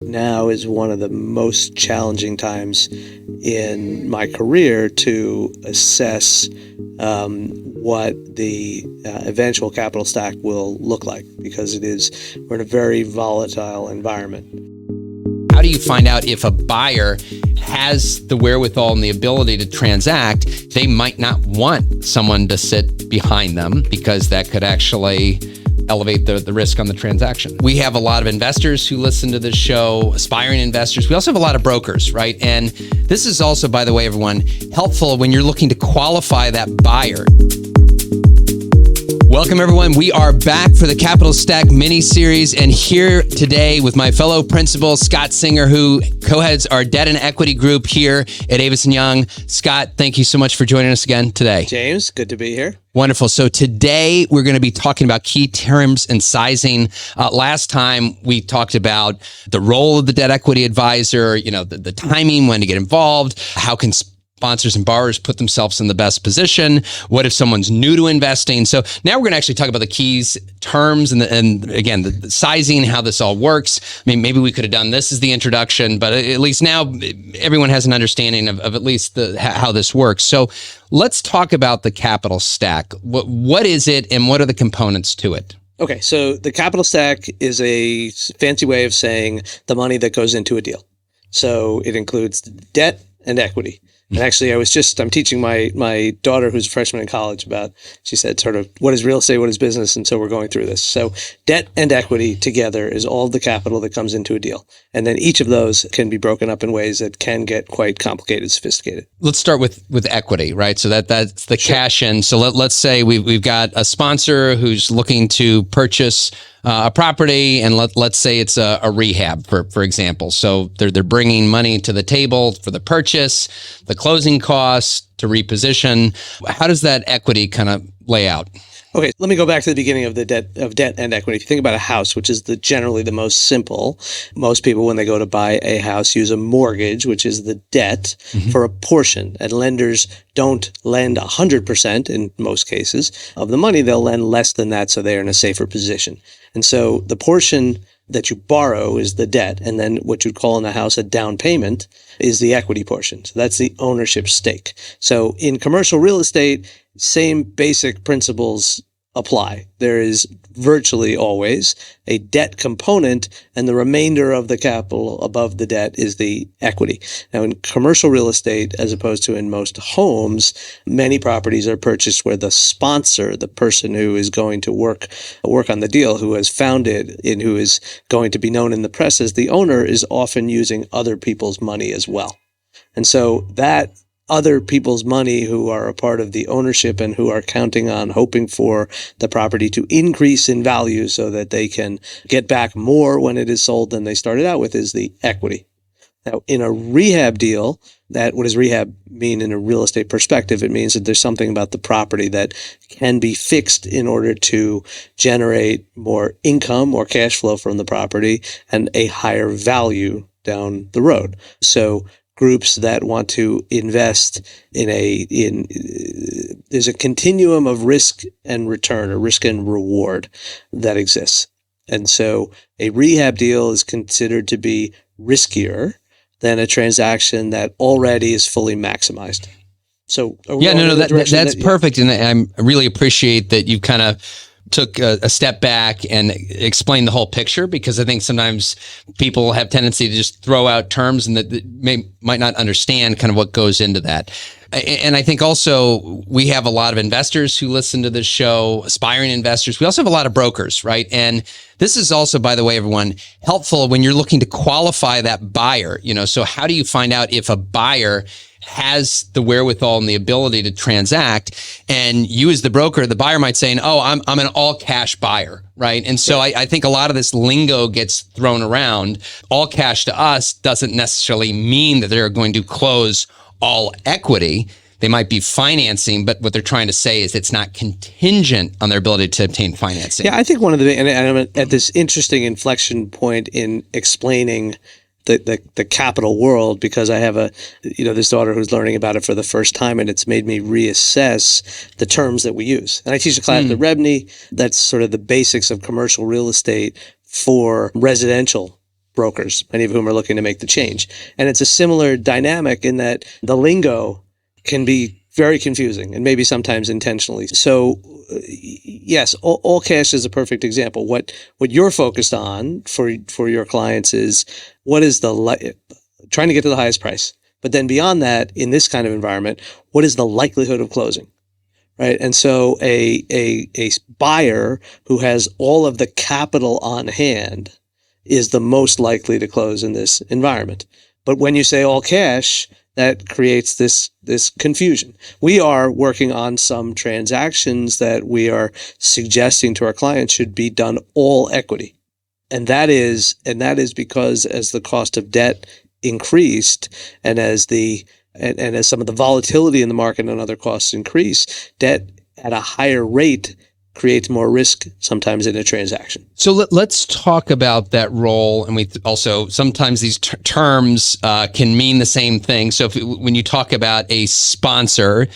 Now is one of the most challenging times in my career to assess what the eventual capital stack will look like, because we're in a very volatile environment. How do you find out if a buyer has the wherewithal and the ability to transact? They might not want someone to sit behind them because that could actually elevate the risk on the transaction. We have a lot of investors who listen to this show, aspiring investors. We also have a lot of brokers, right? And this is also, by the way, everyone, helpful when you're looking to qualify that buyer. Welcome, everyone. We are back for the Capital Stack mini-series, and here today with my fellow principal, Scott Singer, who co-heads our debt and equity group here at Avison Young. Scott, thank you so much for joining us again today. James, good to be here. Wonderful. So today we're going to be talking about key terms and sizing. Last time we talked about the role of the debt equity advisor, the timing, when to get involved, how can sponsors and borrowers put themselves in the best position. What if someone's new to investing? So now we're going to actually talk about the keys, terms, and again, the sizing, how this all works. I mean, maybe we could have done this as the introduction, but at least now everyone has an understanding of at least how this works. So let's talk about the capital stack. What is it, and what are the components to it? Okay, so the capital stack is a fancy way of saying the money that goes into a deal. So it includes debt and equity. And actually, I'm teaching my daughter, who's a freshman in college, she said sort of, what is real estate, what is business? And so we're going through this. So debt and equity together is all the capital that comes into a deal. And then each of those can be broken up in ways that can get quite complicated, sophisticated. Let's start with equity, right? So that's the cash in. So let's say we've got a sponsor who's looking to purchase a property, and let's say it's a rehab, for example. So they're bringing money to the table for the purchase, the closing costs, to reposition. How does that equity kind of lay out? Okay, let me go back to the beginning of debt and equity. If you think about a house, which is generally the most simple, most people, when they go to buy a house, use a mortgage, which is the debt, for a portion. And lenders don't lend 100% in most cases of the money. They'll lend less than that, so they're in a safer position. And so the portion that you borrow is the debt, and then what you'd call in the house a down payment is the equity portion. So that's the ownership stake. So in commercial real estate, same basic principles apply. There is virtually always a debt component, and the remainder of the capital above the debt is the equity. Now, in commercial real estate, as opposed to in most homes, many properties are purchased where the sponsor, the person who is going to work on the deal, who has founded and who is going to be known in the press as the owner, is often using other people's money as well. And so that other people's money, who are a part of the ownership and who are counting on, hoping for the property to increase in value so that they can get back more when it is sold than they started out with, is the equity. Now, in a rehab deal, what does rehab mean in a real estate perspective? It means that there's something about the property that can be fixed in order to generate more income or cash flow from the property and a higher value down the road. So groups that want to invest there's a continuum of risk and return, or risk and reward, that exists. And so a rehab deal is considered to be riskier than a transaction that already is fully maximized. So that's perfect. And I really appreciate that you kind of took a step back and explained the whole picture, because I think sometimes people have tendency to just throw out terms and that might not understand kind of what goes into that. And I think also we have a lot of investors who listen to this show, aspiring investors. We also have a lot of brokers, right? And this is also, by the way, everyone, helpful when you're looking to qualify that buyer. So how do you find out if a buyer has the wherewithal and the ability to transact? And you, as the broker, the buyer might say, oh, I'm an all cash buyer, right? And so I think a lot of this lingo gets thrown around. All cash to us doesn't necessarily mean that they're going to close all equity. They might be financing, but what they're trying to say is it's not contingent on their ability to obtain financing. Yeah, I think one of the, and I'm at this interesting inflection point in explaining the capital world, because I have this daughter who's learning about it for the first time, and it's made me reassess the terms that we use. And I teach a class at REBNY that's sort of the basics of commercial real estate for residential brokers, many of whom are looking to make the change. And it's a similar dynamic in that the lingo can be very confusing and maybe sometimes intentionally. So yes, all cash is a perfect example. What you're focused on for your clients is what is trying to get to the highest price. But then beyond that, in this kind of environment, what is the likelihood of closing? Right. And so a buyer who has all of the capital on hand is the most likely to close in this environment. But when you say all cash, that creates this confusion. We are working on some transactions that we are suggesting to our clients should be done all equity. And that is because as the cost of debt increased and as as some of the volatility in the market and other costs increase, debt at a higher rate creates more risk sometimes in a transaction. So let's talk about that role. And we also, sometimes these terms can mean the same thing. So when you talk about a sponsor,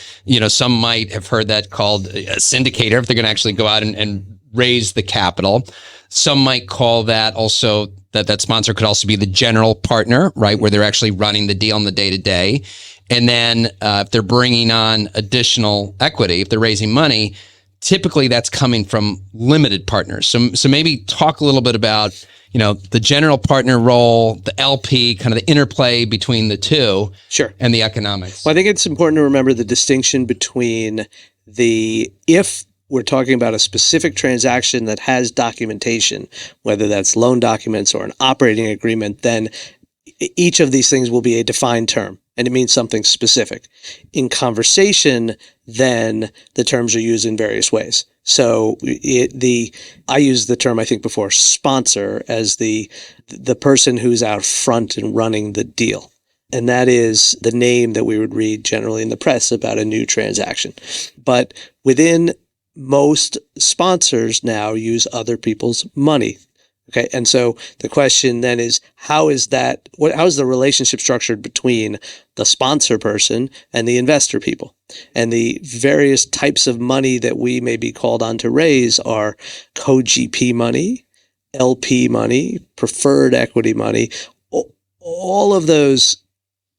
some might have heard that called a syndicator if they're going to actually go out and raise the capital. Some might call that also that sponsor could also be the general partner, right? Where they're actually running the deal on the day to day. And then if they're bringing on additional equity, if they're raising money, typically that's coming from limited partners. So maybe talk a little bit about, the general partner role, the LP, kind of the interplay between the two. Sure. And the economics. Well, I think it's important to remember the distinction between if we're talking about a specific transaction that has documentation, whether that's loan documents or an operating agreement, then each of these things will be a defined term. And it means something specific. In conversation, then the terms are used in various ways. So I used the term, I think before, sponsor as the person who's out front and running the deal. And that is the name that we would read generally in the press about a new transaction. But within most sponsors now use other people's money. Okay. And so the question then is, how is the relationship structured between the sponsor person and the investor people? And the various types of money that we may be called on to raise are co-GP money, LP money, preferred equity money. All of those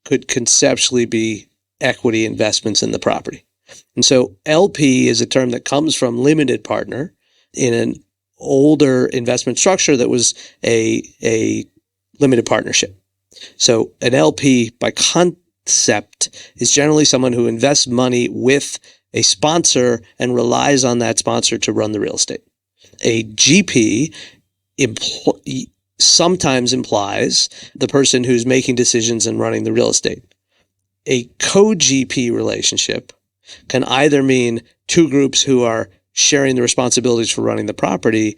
could conceptually be equity investments in the property. And so LP is a term that comes from limited partner in an older investment structure that was a limited partnership. So an LP by concept is generally someone who invests money with a sponsor and relies on that sponsor to run the real estate. A GP sometimes implies the person who's making decisions and running the real estate. A co-GP relationship can either mean two groups who are sharing the responsibilities for running the property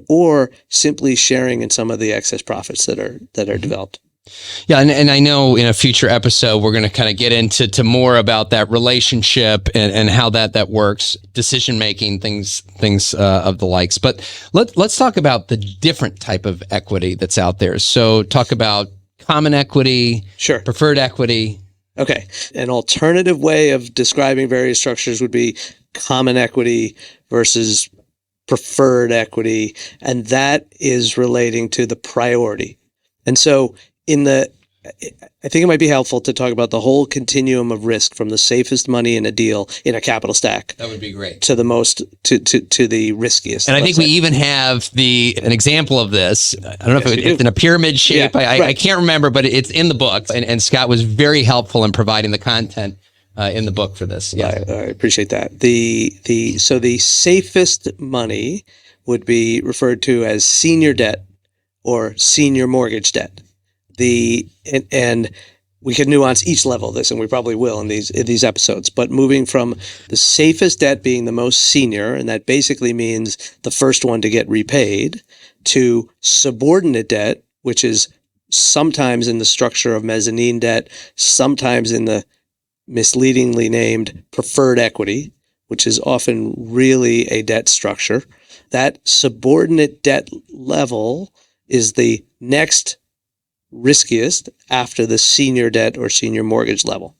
or simply sharing in some of the excess profits that are developed. Yeah, and I know in a future episode we're going to kind of get into more about that relationship and how that works, decision making, things of the likes. But let's talk about the different type of equity that's out there. So talk about common equity, sure, preferred equity. Okay, an alternative way of describing various structures would be common equity versus preferred equity, and that is relating to the priority. And so I think it might be helpful to talk about the whole continuum of risk from the safest money in a deal in a capital stack. That would be great. To the most to the riskiest. And I think we even have an example of this. I don't know if it's in a pyramid shape. Yeah, I can't remember, but it's in the book. And Scott was very helpful in providing the content in the book for this. Yeah, I appreciate that. So the safest money would be referred to as senior debt or senior mortgage debt. And we can nuance each level of this, and we probably will in these episodes. But moving from the safest debt being the most senior, and that basically means the first one to get repaid, to subordinate debt, which is sometimes in the structure of mezzanine debt, sometimes in the misleadingly named preferred equity, which is often really a debt structure. That subordinate debt level is the next riskiest after the senior debt or senior mortgage level.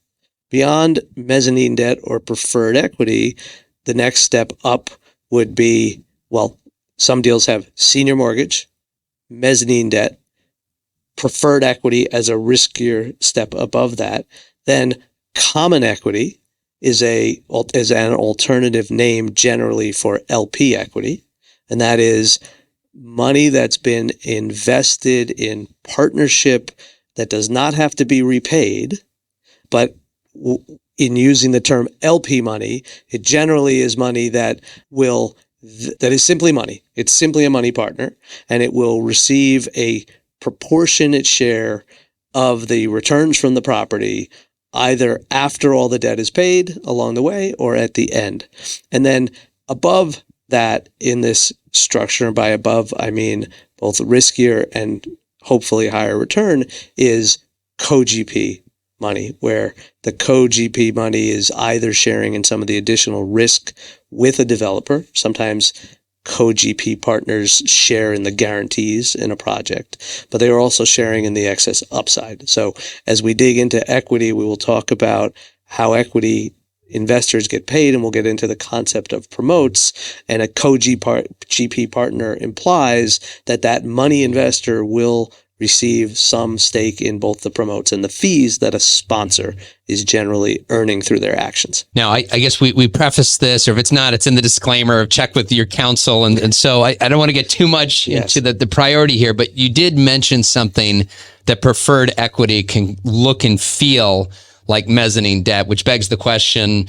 Beyond mezzanine debt or preferred equity, the next step up would be, some deals have senior mortgage, mezzanine debt, preferred equity as a riskier step above that. Then common equity is an alternative name generally for LP equity, and that is money that's been invested in partnership that does not have to be repaid, but in using the term LP money, it generally is money that is simply money. It's simply a money partner, and it will receive a proportionate share of the returns from the property, either after all the debt is paid along the way or at the end. And then above that in this structure, and by above, I mean both riskier and hopefully higher return, is co-GP money, where the co-GP money is either sharing in some of the additional risk with a developer. Sometimes co-GP partners share in the guarantees in a project, but they are also sharing in the excess upside. So as we dig into equity, we will talk about how equity investors get paid, and we'll get into the concept of promotes. And a co-GP partner implies that money investor will receive some stake in both the promotes and the fees that a sponsor is generally earning through their actions. Now, I guess we preface this, or if it's not, it's in the disclaimer of check with your counsel. And so I don't want to get too much into the priority here, but you did mention something that preferred equity can look and feel like mezzanine debt, which begs the question,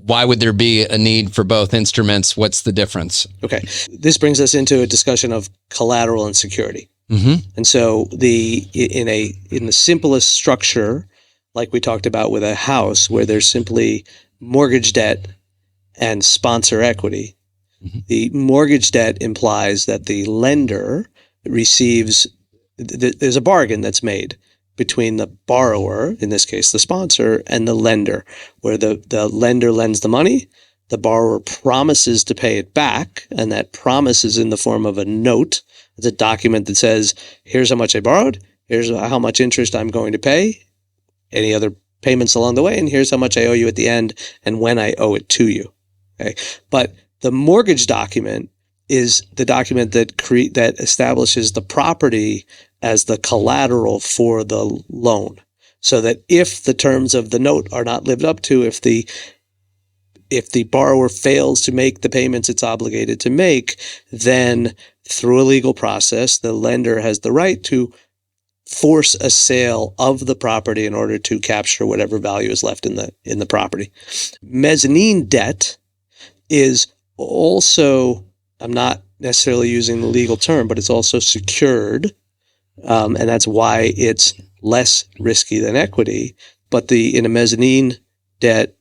why would there be a need for both instruments? What's the difference? Okay. This brings us into a discussion of collateral and security. Mm-hmm. And so in the simplest structure, like we talked about with a house, where there's simply mortgage debt and sponsor equity, mm-hmm. the mortgage debt implies that the lender receives, there's a bargain that's made between the borrower, in this case the sponsor, and the lender, where the lender lends the money, the borrower promises to pay it back, and that promise is in the form of a note. It's a document that says, here's how much I borrowed, here's how much interest I'm going to pay, any other payments along the way, and here's how much I owe you at the end and when I owe it to you. Okay. But the mortgage document is the document that establishes the property as the collateral for the loan, so that if the terms of the note are not lived up to, if the borrower fails to make the payments it's obligated to make, then through a legal process, the lender has the right to force a sale of the property in order to capture whatever value is left in the property. Mezzanine debt is also, I'm not necessarily using the legal term, but it's also secured, and that's why it's less risky than equity. But in a mezzanine debt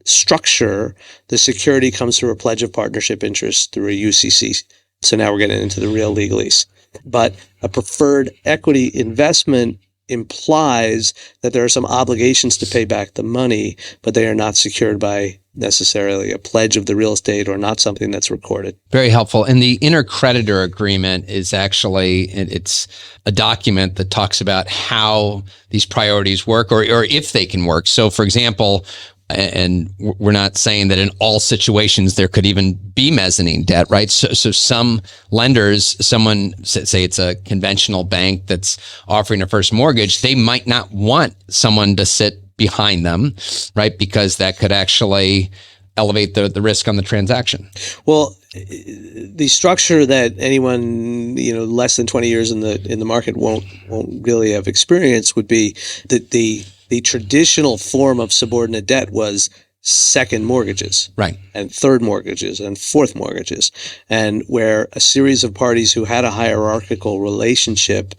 structure, the security comes through a pledge of partnership interest through a UCC. So now we're getting into the real legalese. But a preferred equity investment implies that there are some obligations to pay back the money, but they are not secured by necessarily a pledge of the real estate or not something that's recorded. Very helpful. And the intercreditor agreement is actually, it's a document that talks about how these priorities work or if they can work. So for example, and we're not saying that in all situations there could even be mezzanine debt, right? So some lenders, someone say it's a conventional bank that's offering a first mortgage, they might not want someone to sit behind them, right? Because that could actually elevate the risk on the transaction. Well, the structure that anyone less than 20 years in the market won't really have experienced would be that the traditional form of subordinate debt was second mortgages, right, and third mortgages and fourth mortgages, and where a series of parties who had a hierarchical relationship,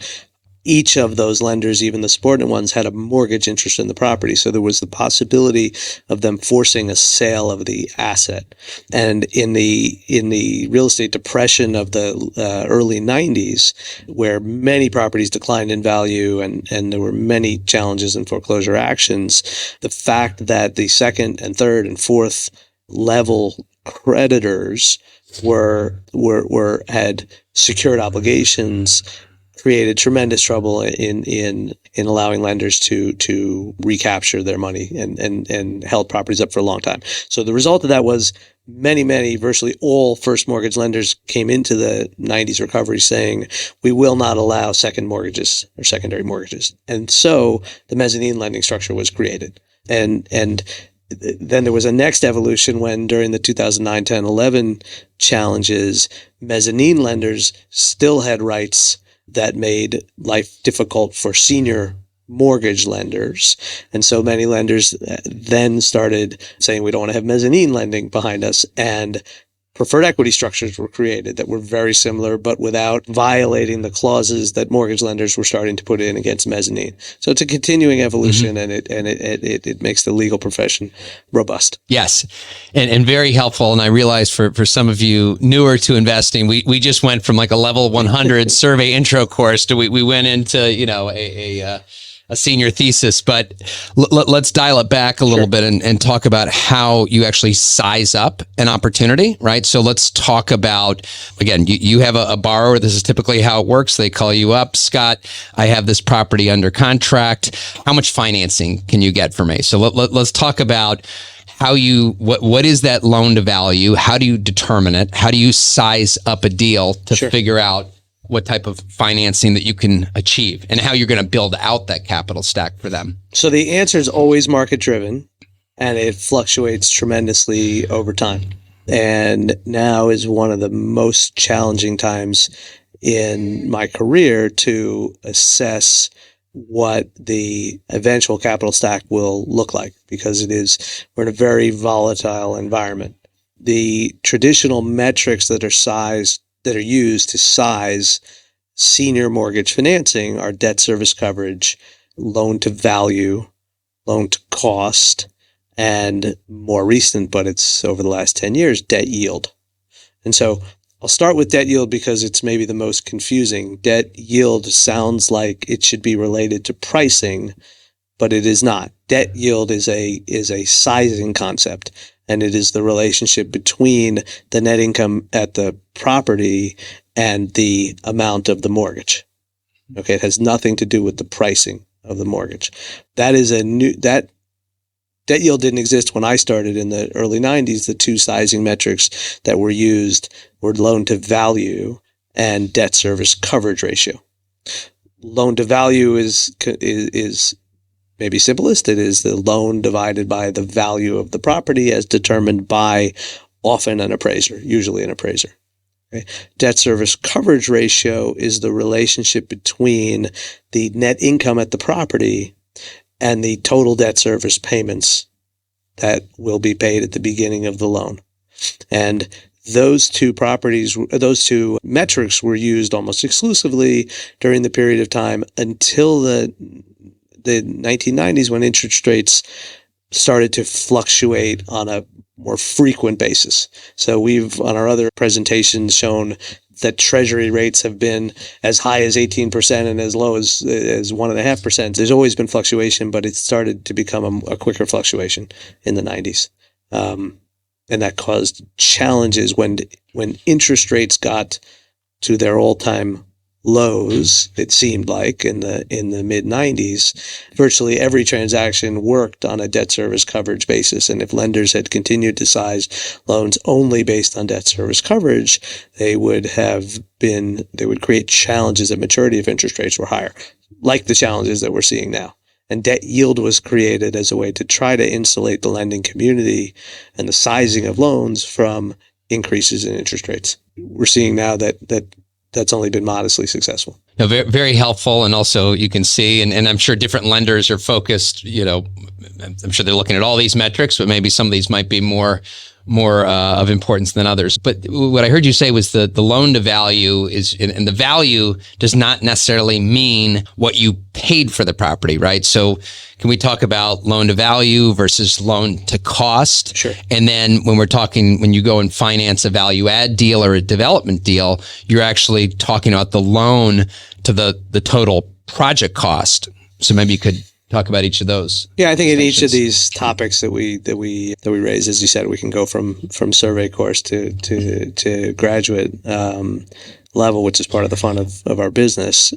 each of those lenders, even the subordinate ones, had a mortgage interest in the property. So there was the possibility of them forcing a sale of the asset. And in the real estate depression of the early 90s, where many properties declined in value and there were many challenges and foreclosure actions, the fact that the second and third and fourth level creditors had secured obligations created tremendous trouble in allowing lenders to recapture their money and held properties up for a long time. So the result of that was many, virtually all first mortgage lenders came into the 90s recovery saying, we will not allow second mortgages or secondary mortgages. And so the mezzanine lending structure was created. And then there was a next evolution when during the 2009, 10, 11 challenges, mezzanine lenders still had rights that made life difficult for senior mortgage lenders. And so many lenders then started saying, we don't want to have mezzanine lending behind us. And preferred equity structures were created that were very similar, but without violating the clauses that mortgage lenders were starting to put in against mezzanine. So it's a continuing evolution, and it makes the legal profession robust. Yes, and very helpful. And I realize for some of you newer to investing, we just went from like a level 100 survey intro course to we went into a senior thesis, but let's dial it back a little bit and talk about how you actually size up an opportunity, right? So let's talk about, again, you have a borrower. This is typically how it works. They call you up, Scott, I have this property under contract. How much financing can you get for me? So let's talk about how what is that loan to value? How do you determine it? How do you size up a deal to figure out what type of financing that you can achieve and how you're going to build out that capital stack for them? So the answer is always market driven, and it fluctuates tremendously over time. And now is one of the most challenging times in my career to assess what the eventual capital stack will look like, because we're in a very volatile environment. The traditional metrics that are used to size senior mortgage financing are debt service coverage, loan to value, loan to cost, and more recent, but it's over the last 10 years, debt yield. And so I'll start with debt yield because it's maybe the most confusing. Debt yield sounds like it should be related to pricing, but it is not. Debt yield is a sizing concept, and it is the relationship between the net income at the property and the amount of the mortgage. Okay, it has nothing to do with the pricing of the mortgage. That debt yield didn't exist when I started in the early 90s. The two sizing metrics that were used were loan to value and debt service coverage ratio. Loan to value is maybe simplest. It is the loan divided by the value of the property as determined by often an appraiser, usually an appraiser. Okay. Debt service coverage ratio is the relationship between the net income at the property and the total debt service payments that will be paid at the beginning of the loan. And those two metrics were used almost exclusively during the period of time until the 1990s, when interest rates started to fluctuate on a more frequent basis. So we've, on our other presentations, shown that treasury rates have been as high as 18% and as low as 1.5%. There's always been fluctuation, but it started to become a quicker fluctuation in the 90s. And that caused challenges when interest rates got to their all-time lows, it seemed like, in the mid 90s. Virtually every transaction worked on a debt service coverage basis, and if lenders had continued to size loans only based on debt service coverage, they would create challenges at maturity if interest rates were higher, like the challenges that we're seeing now. And debt yield was created as a way to try to insulate the lending community and the sizing of loans from increases in interest rates. We're seeing now that's only been modestly successful. No, very, very helpful. And also you can see, and I'm sure different lenders are focused, I'm sure they're looking at all these metrics, but maybe some of these might be more of importance than others. But what I heard you say was the loan to value and the value does not necessarily mean what you paid for the property, right? So can we talk about loan to value versus loan to cost? Sure. And then when you go and finance a value add deal or a development deal, you're actually talking about the loan to the total project cost. So maybe you could talk about each of those. Yeah, I think in each of these topics that we raise, as you said, we can go from survey course to graduate level, which is part of the fun of our business.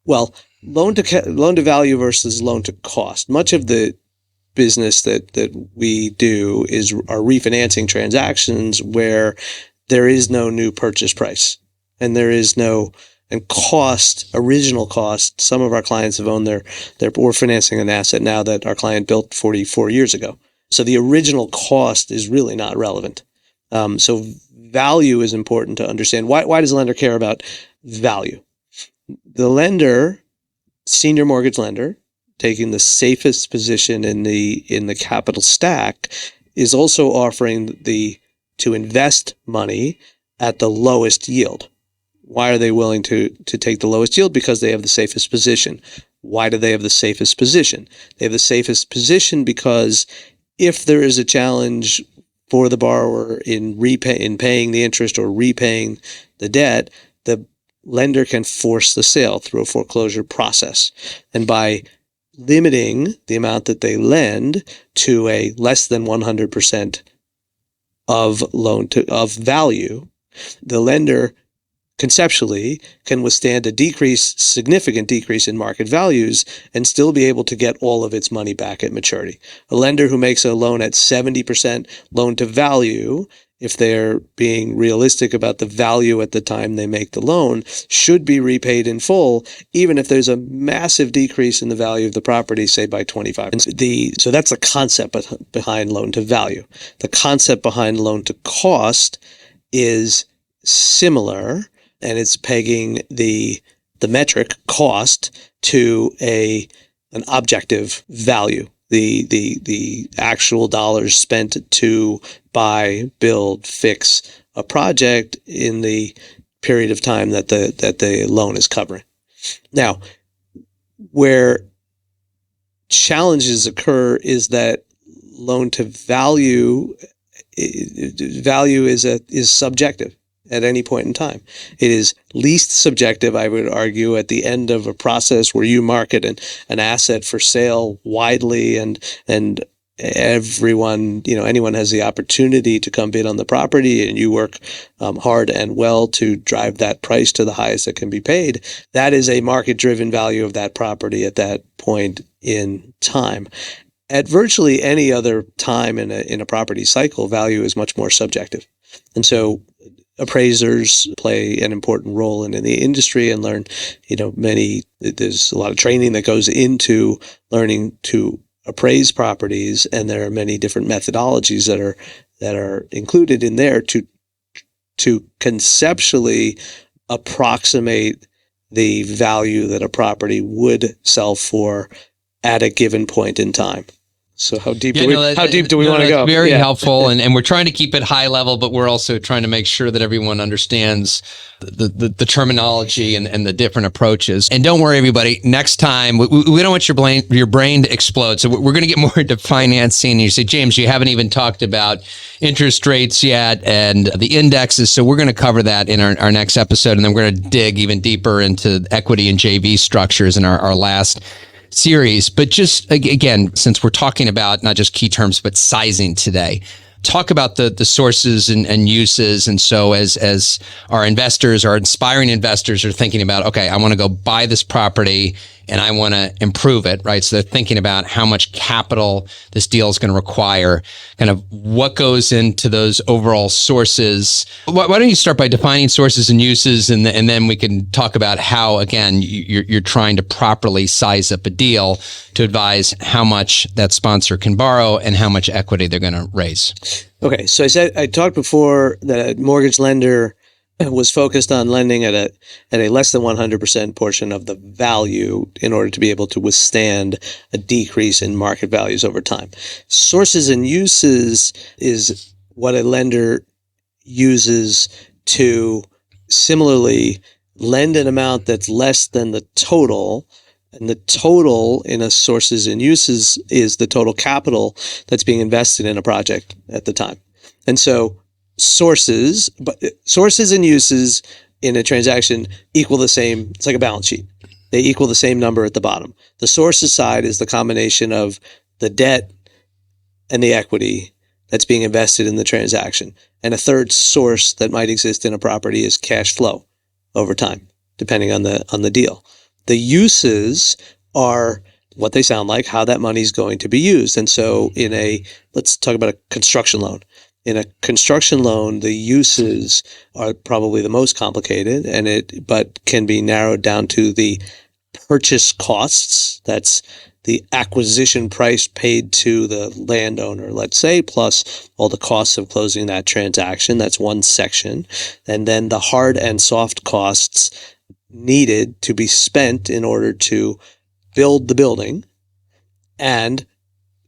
Loan to value versus loan to cost. Much of the business that we do are refinancing transactions where there is no new purchase price and there is no original cost. Some of our clients have owned we're financing an asset now that our client built 44 years ago. So the original cost is really not relevant. So value is important to understand. Why does a lender care about value? The lender, senior mortgage lender, taking the safest position in the capital stack, is also offering to invest money at the lowest yield. Why are they willing to take the lowest yield? Because they have the safest position. Why do they have the safest position? They have the safest position because if there is a challenge for the borrower in paying the interest or repaying the debt, the lender can force the sale through a foreclosure process. And by limiting the amount that they lend to a less than 100% of value, the lender conceptually can withstand a significant decrease in market values and still be able to get all of its money back at maturity. A lender who makes a loan at 70% loan to value, if they're being realistic about the value at the time they make the loan, should be repaid in full, even if there's a massive decrease in the value of the property, say by 25%. So that's the concept behind loan to value. The concept behind loan to cost is similar, and it's pegging the metric cost to an objective value. The actual dollars spent to buy, build, fix a project in the period of time that the loan is covering. Now, where challenges occur is that loan to value is subjective at any point in time. It is least subjective, I would argue, at the end of a process where you market an asset for sale widely and everyone, anyone has the opportunity to come bid on the property, and you work hard and well to drive that price to the highest that can be paid. That is a market-driven value of that property at that point in time. At virtually any other time in a property cycle, value is much more subjective. And so appraisers play an important role in the industry and learn, there's a lot of training that goes into learning to appraise properties, and there are many different methodologies that are included in there to conceptually approximate the value that a property would sell for at a given point in time. So how deep do we want to go? Very helpful. And we're trying to keep it high level, but we're also trying to make sure that everyone understands the terminology and the different approaches. And don't worry, everybody, next time, we don't want your brain to explode. So we're going to get more into financing. And you say, James, you haven't even talked about interest rates yet and the indexes. So we're going to cover that in our next episode. And then we're going to dig even deeper into equity and JV structures in our last series. But just again, since we're talking about not just key terms, but sizing today, talk about the sources and uses. And so as our investors, our inspiring investors are thinking about, okay, I want to go buy this property and I want to improve it, right? So they're thinking about how much capital this deal is going to require, kind of what goes into those overall sources. Why don't you start by defining sources and uses, and then we can talk about how, again, you're trying to properly size up a deal to advise how much that sponsor can borrow and how much equity they're going to raise. Okay, so I talked before that a mortgage lender was focused on lending at a less than 100% portion of the value in order to be able to withstand a decrease in market values over time. Sources and uses is what a lender uses to similarly lend an amount that's less than the total. And the total in a sources and uses is the total capital that's being invested in a project at the time. And so sources and uses in a transaction equal the same. It's like a balance sheet. They equal the same number at the bottom. The sources side is the combination of the debt and the equity that's being invested in the transaction. And a third source that might exist in a property is cash flow over time, depending on the deal. The uses are what they sound like, how that money is going to be used. And so let's talk about a construction loan. In a construction loan, the uses are probably the most complicated, but can be narrowed down to the purchase costs. That's the acquisition price paid to the landowner, let's say, plus all the costs of closing that transaction. That's one section. And then the hard and soft costs needed to be spent in order to build the building and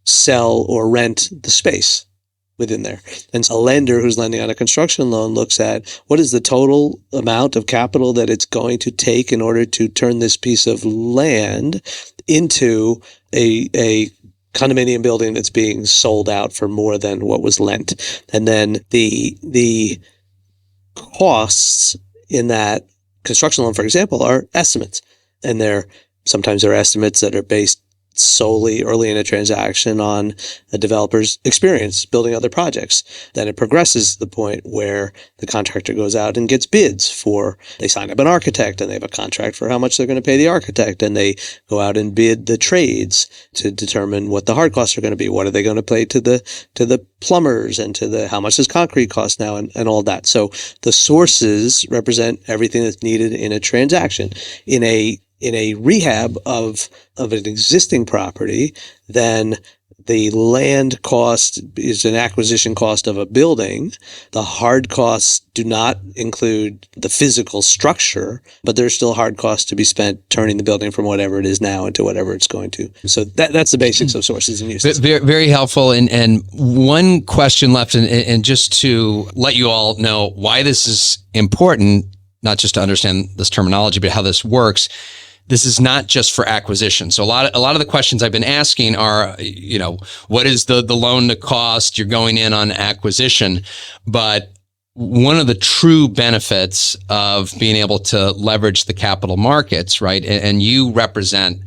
sell or rent the space within there. And a lender who's lending on a construction loan looks at what is the total amount of capital that it's going to take in order to turn this piece of land into a condominium building that's being sold out for more than what was lent. And then the costs in that construction loan, for example, are estimates. And sometimes they're estimates that are based solely early in a transaction on a developer's experience building other projects. Then it progresses to the point where the contractor goes out and gets bids they sign up an architect and they have a contract for how much they're going to pay the architect, and they go out and bid the trades to determine what the hard costs are going to be. What are they going to pay to the plumbers and how much does concrete cost now and all that. So the sources represent everything that's needed in a transaction. In a rehab of an existing property, then the land cost is an acquisition cost of a building. The hard costs do not include the physical structure, but there's still hard costs to be spent turning the building from whatever it is now into whatever it's going to. So that's the basics of sources and uses. Very, very helpful. And one question left, and just to let you all know why this is important, not just to understand this terminology, but how this works. This is not just for acquisition. So a lot of the questions I've been asking are, what is the loan to cost? You're going in on acquisition, but one of the true benefits of being able to leverage the capital markets, right? And you represent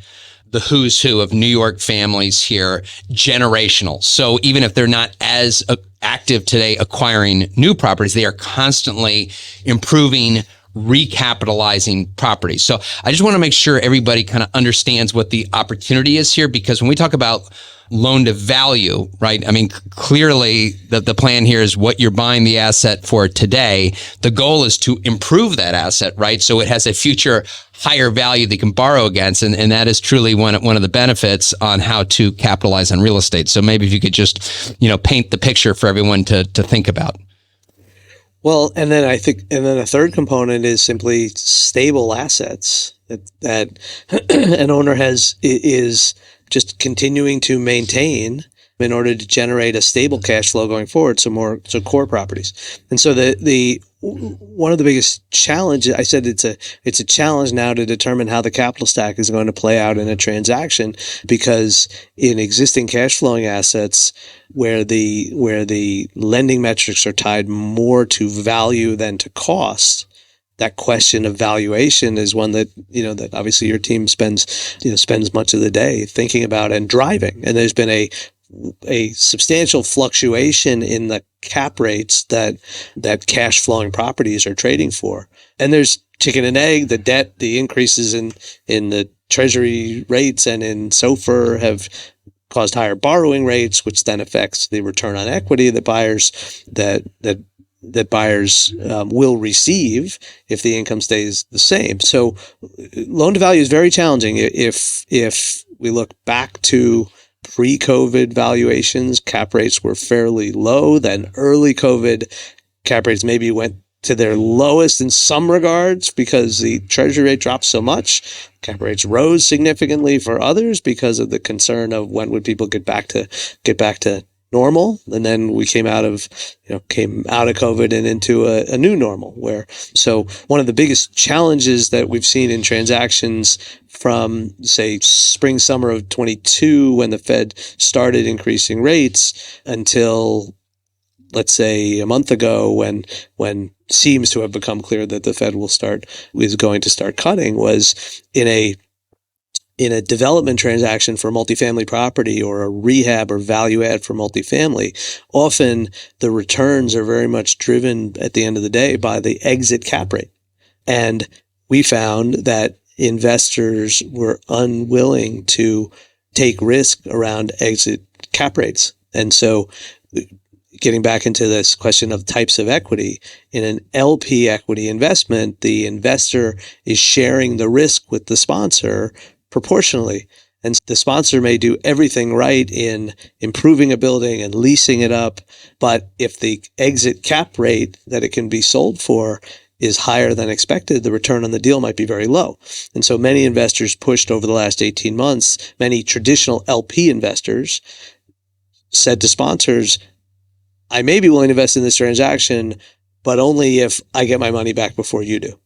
the who's who of New York families here, generational. So even if they're not as active today acquiring new properties, they are constantly improving, recapitalizing properties. So I just want to make sure everybody kind of understands what the opportunity is here, because when we talk about loan to value, right? I mean, clearly the plan here is what you're buying the asset for today. The goal is to improve that asset, right? So it has a future higher value they can borrow against. And that is truly one of the benefits on how to capitalize on real estate. So maybe if you could just, paint the picture for everyone to think about. Well, and then a third component is simply stable assets that an owner is just continuing to maintain in order to generate a stable cash flow going forward. So core properties. And so the one of the biggest challenges, I said it's a challenge now to determine how the capital stack is going to play out in a transaction, because in existing cash flowing assets where the lending metrics are tied more to value than to cost, that question of valuation is one that that obviously your team spends much of the day thinking about and driving. And there's been a substantial fluctuation in the cap rates that cash flowing properties are trading for. And there's chicken and egg, the debt, the increases in the treasury rates and in SOFR have caused higher borrowing rates, which then affects the return on equity that buyers will receive if the income stays the same. So loan to value is very challenging. If we look back to pre-COVID valuations, cap rates were fairly low. Then early COVID, cap rates maybe went to their lowest in some regards because the treasury rate dropped so much. Cap rates rose significantly for others because of the concern of when would people get back to normal. And then we came out of COVID and into a new normal so one of the biggest challenges that we've seen in transactions from, say, spring, summer of 22, when the Fed started increasing rates, until, let's say, a month ago, when seems to have become clear that the Fed is going to start cutting, was in in a development transaction for multifamily property or a rehab or value add for multifamily, often the returns are very much driven at the end of the day by the exit cap rate. And we found that investors were unwilling to take risk around exit cap rates. And so getting back into this question of types of equity, in an LP equity investment, the investor is sharing the risk with the sponsor proportionally. And the sponsor may do everything right in improving a building and leasing it up. But if the exit cap rate that it can be sold for is higher than expected, the return on the deal might be very low. And so many investors pushed over the last 18 months, many traditional LP investors said to sponsors, I may be willing to invest in this transaction, but only if I get my money back before you do,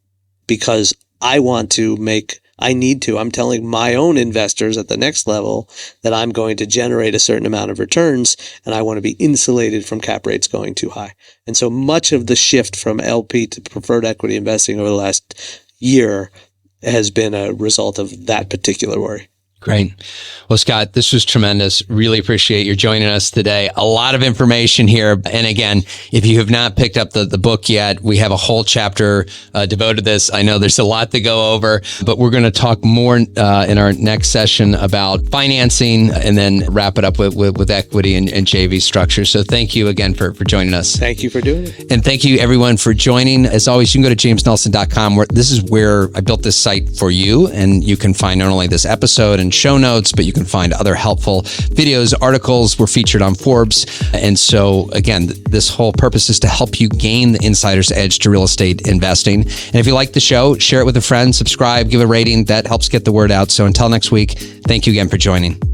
because I'm telling my own investors at the next level that I'm going to generate a certain amount of returns, and I want to be insulated from cap rates going too high. And so much of the shift from LP to preferred equity investing over the last year has been a result of that particular worry. Great. Well, Scott, this was tremendous. Really appreciate you joining us today. A lot of information here. And again, if you have not picked up the book yet, we have a whole chapter devoted to this. I know there's a lot to go over, but we're going to talk more in our next session about financing and then wrap it up with equity and JV structure. So thank you again for joining us. Thank you for doing it. And thank you everyone for joining. As always, you can go to jamesnelson.com this is where I built this site for you. And you can find not only this episode and show notes, but you can find other helpful videos, articles. We're featured on Forbes. And so again, this whole purpose is to help you gain the insider's edge to real estate investing. And if you like the show, share it with a friend, subscribe, give a rating. That helps get the word out. So until next week, thank you again for joining.